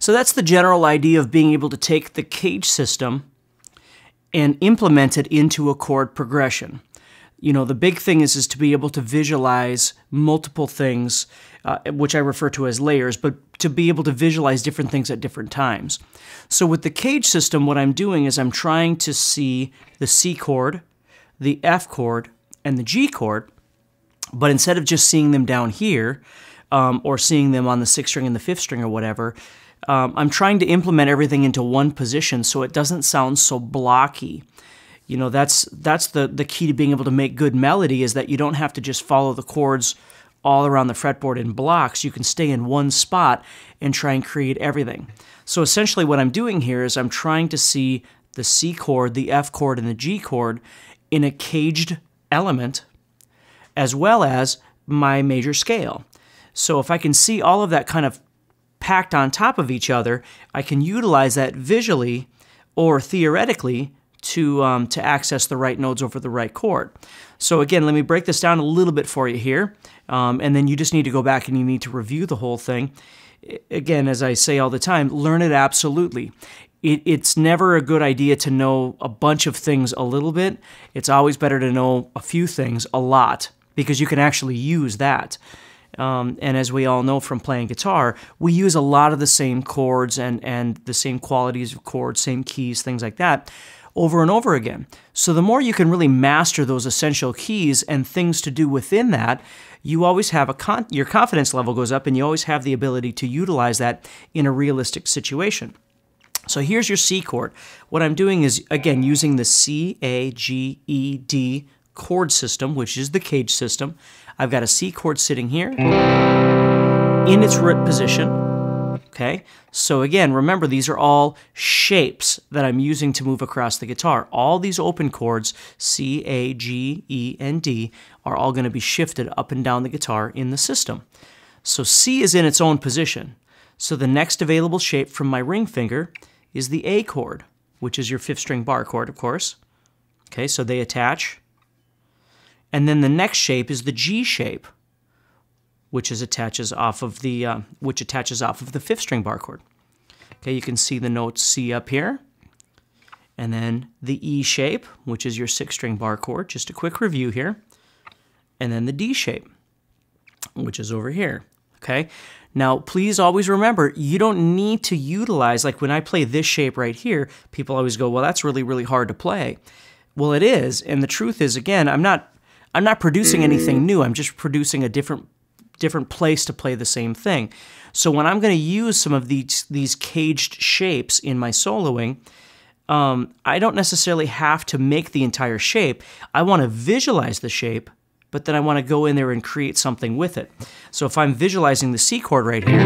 So that's the general idea of being able to take the CAGED system and implement it into a chord progression. You know, the big thing is to be able to visualize multiple things, which I refer to as layers, but to be able to visualize different things at different times. So with the CAGED system, what I'm doing is I'm trying to see the C chord, the F chord, and the G chord, but instead of just seeing them down here, or seeing them on the 6th string and the 5th string or whatever, I'm trying to implement everything into one position so it doesn't sound so blocky. You know, that's the key to being able to make good melody, is that you don't have to just follow the chords all around the fretboard in blocks. You can stay in one spot and try and create everything. So essentially what I'm doing here is I'm trying to see the C chord, the F chord, and the G chord in a CAGED element, as well as my major scale. So if I can see all of that kind of packed on top of each other, I can utilize that visually or theoretically to access the right notes over the right chord. So again, let me break this down a little bit for you here, and then you just need to go back and you need to review the whole thing. Again, as I say all the time, learn it absolutely. It's never a good idea to know a bunch of things a little bit. It's always better to know a few things a lot, because you can actually use that. And as we all know from playing guitar, we use a lot of the same chords and the same qualities of chords, same keys, things like that, over and over again. So the more you can really master those essential keys and things to do within that, you always have your confidence level goes up, and you always have the ability to utilize that in a realistic situation. So here's your C chord. What I'm doing is, again, using the C, A, G, E, D chord system, which is the CAGED system. I've got a C chord sitting here in its root position. Okay, so again, remember, these are all shapes that I'm using to move across the guitar. All these open chords, C, A, G, E, and D, are all going to be shifted up and down the guitar in the system. So C is in its own position. So the next available shape from my ring finger is the A chord, which is your 5th string bar chord, of course. Okay, so they attach. And then the next shape is the G shape, which attaches off of the 5th string bar chord. Okay, you can see the note C up here, and then the E shape, which is your 6th string bar chord. Just a quick review here, and then the D shape, which is over here. Okay, now please always remember, you don't need to utilize, like when I play this shape right here, people always go, well, that's really, really hard to play. Well, it is, and the truth is, again, I'm not producing anything new. I'm just producing a different place to play the same thing. So when I'm going to use some of these CAGED shapes in my soloing, I don't necessarily have to make the entire shape. I want to visualize the shape, but then I want to go in there and create something with it. So if I'm visualizing the C chord right here,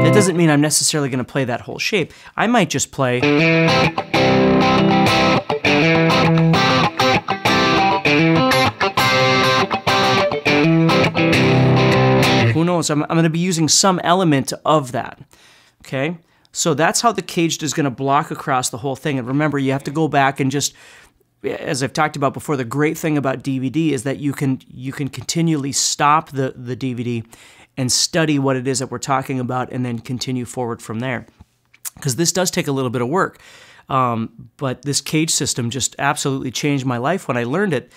that doesn't mean I'm necessarily going to play that whole shape. I might just play... Who knows? I'm going to be using some element of that. Okay? So that's how the CAGED is going to block across the whole thing. And remember, you have to go back and just, as I've talked about before, the great thing about DVD is that you can continually stop the DVD and study what it is that we're talking about, and then continue forward from there. Because this does take a little bit of work. But this CAGED system just absolutely changed my life when I learned it.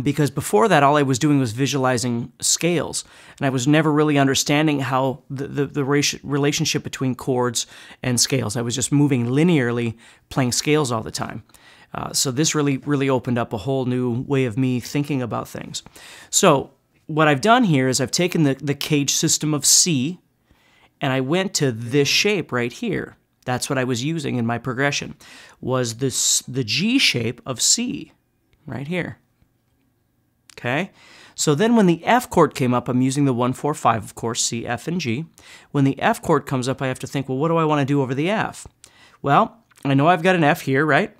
Because before that, all I was doing was visualizing scales, and I was never really understanding how the relationship between chords and scales. I was just moving linearly, playing scales all the time. So this really opened up a whole new way of me thinking about things. So what I've done here is I've taken the CAGED system of C, and I went to this shape right here. That's what I was using in my progression, was the G shape of C right here. Okay, so then when the F chord came up, I'm using the 1, 4, 5, of course, C, F, and G. When the F chord comes up, I have to think, well, what do I want to do over the F? Well, I know I've got an F here, right?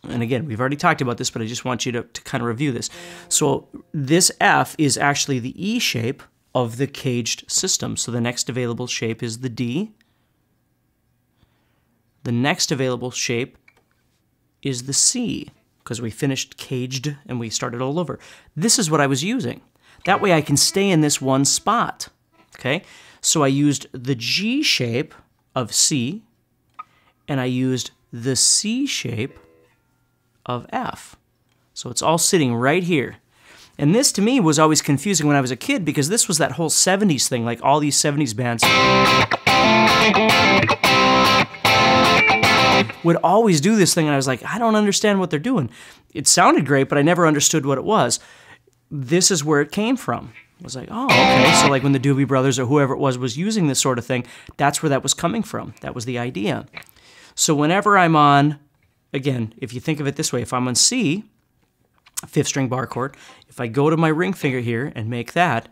And again, we've already talked about this, but I just want you to kind of review this. So this F is actually the E shape of the CAGED system. So the next available shape is the D. The next available shape is the C, because we finished CAGED and we started all over. This is what I was using. That way I can stay in this one spot, okay? So I used the G shape of C, and I used the C shape of F. So it's all sitting right here. And this, to me, was always confusing when I was a kid, because this was that whole 70s thing, like all these 70s bands would always do this thing, and I was like, I don't understand what they're doing. It sounded great, but I never understood what it was. This is where it came from. I was like, oh, okay, so like when the Doobie Brothers or whoever it was using this sort of thing, that's where that was coming from. That was the idea. So whenever I'm on, again, if you think of it this way, if I'm on C, 5th string bar chord, if I go to my ring finger here and make that,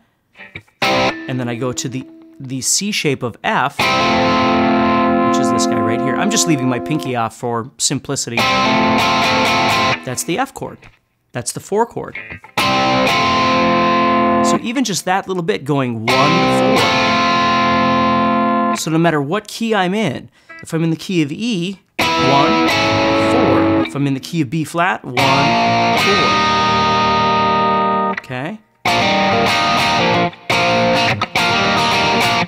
and then I go to the C shape of F, which is this guy right here. I'm just leaving my pinky off for simplicity. That's the F chord. That's the 4 chord. So even just that little bit going 1, 4. So no matter what key I'm in, if I'm in the key of E, 1, 4. If I'm in the key of B flat, 1, 4. Okay?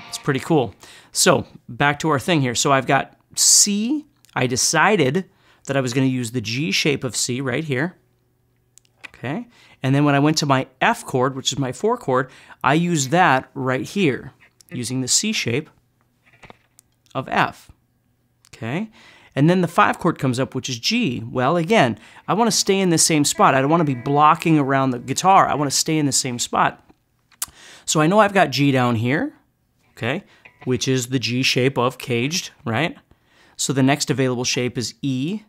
It's pretty cool. So back to our thing here. So I've got C. I decided that I was going to use the G shape of C right here. Okay? And then when I went to my F chord, which is my 4 chord, I used that right here, using the C shape of F. Okay? And then the 5 chord comes up, which is G. Well, again, I want to stay in the same spot. I don't want to be blocking around the guitar. I want to stay in the same spot. So I know I've got G down here, okay, which is the G shape of CAGED, right? So the next available shape is E,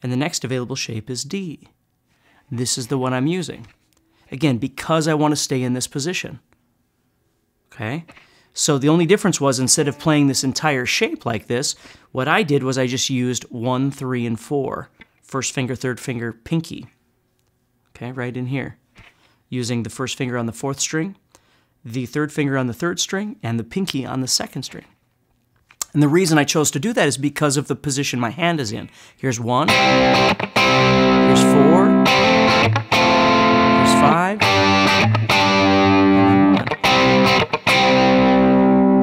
and the next available shape is D. This is the one I'm using. Again, because I want to stay in this position. Okay? So the only difference was, instead of playing this entire shape like this, what I did was I just used 1, 3, and 4. First finger, third finger, pinky. Okay, right in here. Using the first finger on the 4th string, the third finger on the 3rd string, and the pinky on the 2nd string. And the reason I chose to do that is because of the position my hand is in. Here's 1, here's 4, here's 5, and then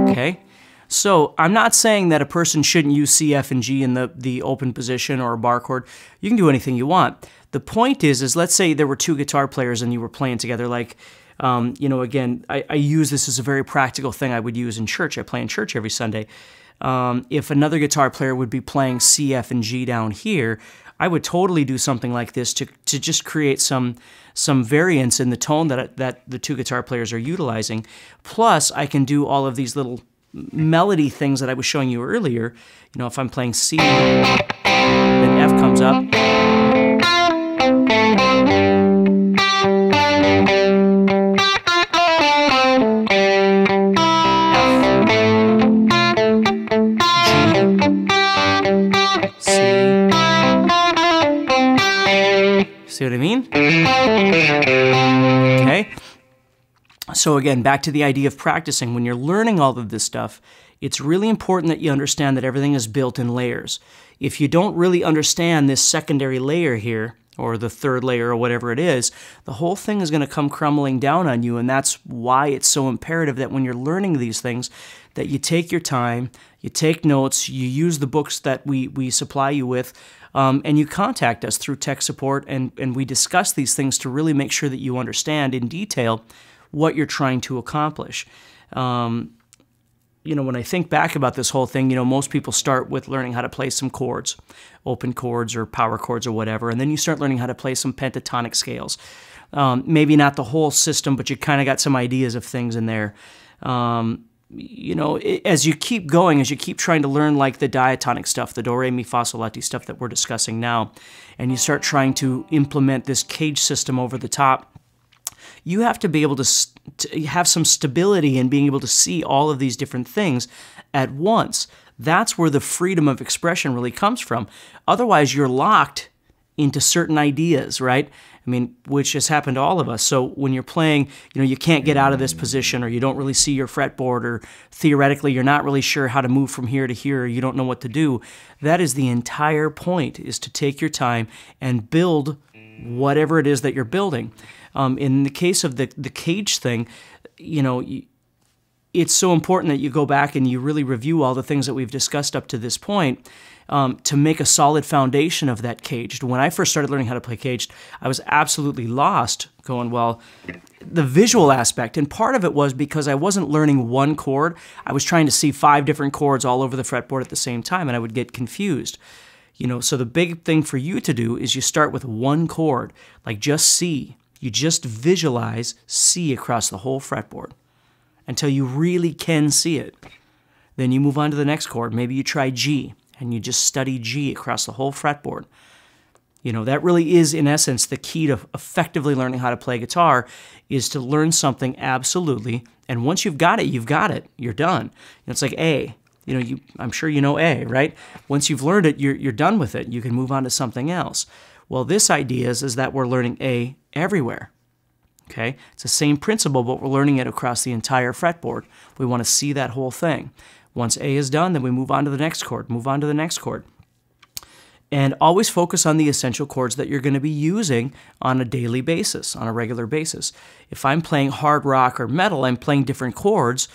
1. Okay? So I'm not saying that a person shouldn't use C, F, and G in the open position or a bar chord. You can do anything you want. The point is let's say there were 2 guitar players and you were playing together. Like, you know, again, I use this as a very practical thing I would use in church. I play in church every Sunday. If another guitar player would be playing C, F, and G down here, I would totally do something like this to just create some variance in the tone that the 2 guitar players are utilizing. Plus, I can do all of these little melody things that I was showing you earlier. You know, if I'm playing C, then F comes up. See what I mean? Okay. So again, back to the idea of practicing. When you're learning all of this stuff, it's really important that you understand that everything is built in layers. If you don't really understand this secondary layer here, or the 3rd layer, or whatever it is, the whole thing is going to come crumbling down on you, and that's why it's so imperative that when you're learning these things, that you take your time, you take notes, you use the books that we supply you with, and you contact us through tech support, and we discuss these things to really make sure that you understand in detail what you're trying to accomplish. You know, when I think back about this whole thing, you know, most people start with learning how to play some chords, open chords or power chords or whatever, and then you start learning how to play some pentatonic scales. Maybe not the whole system, but you kind of got some ideas of things in there. You know, as you keep going, as you keep trying to learn like the diatonic stuff, the do, re, mi, fa, sol, la, ti stuff that we're discussing now, and you start trying to implement this CAGED system over the top, you have to be able to have some stability in being able to see all of these different things at once. That's where the freedom of expression really comes from. Otherwise, you're locked into certain ideas, right? I mean, which has happened to all of us. So when you're playing, you know, you can't get out of this position, or you don't really see your fretboard, or theoretically you're not really sure how to move from here to here, or you don't know what to do. That is the entire point, is to take your time and build whatever it is that you're building. In the case of the CAGED thing, you know, it's so important that you go back and you really review all the things that we've discussed up to this point to make a solid foundation of that caged. When I first started learning how to play caged, I was absolutely lost, going, well, the visual aspect, and part of it was because I wasn't learning one chord. I was trying to see 5 different chords all over the fretboard at the same time, and I would get confused. So the big thing for you to do is you start with one chord, like just C. You just visualize C across the whole fretboard until you really can see it. Then you move on to the next chord. Maybe you try G, and you just study G across the whole fretboard. That really is, in essence, the key to effectively learning how to play guitar, is to learn something absolutely, and once you've got it, you've got it. You're done. It's like A. I'm sure you know A, right? Once you've learned it, you're done with it. You can move on to something else. Well, this idea is that we're learning A everywhere. Okay? It's the same principle, but we're learning it across the entire fretboard. We want to see that whole thing. Once A is done, then we move on to the next chord, move on to the next chord. And always focus on the essential chords that you're going to be using on a daily basis, on a regular basis. If I'm playing hard rock or metal, I'm playing different chords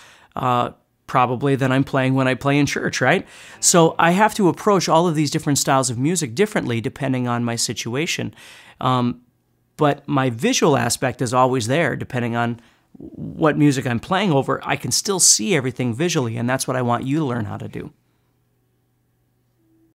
probably than I'm playing when I play in church, right? So I have to approach all of these different styles of music differently depending on my situation. But my visual aspect is always there depending on what music I'm playing over. I can still see everything visually, and that's what I want you to learn how to do.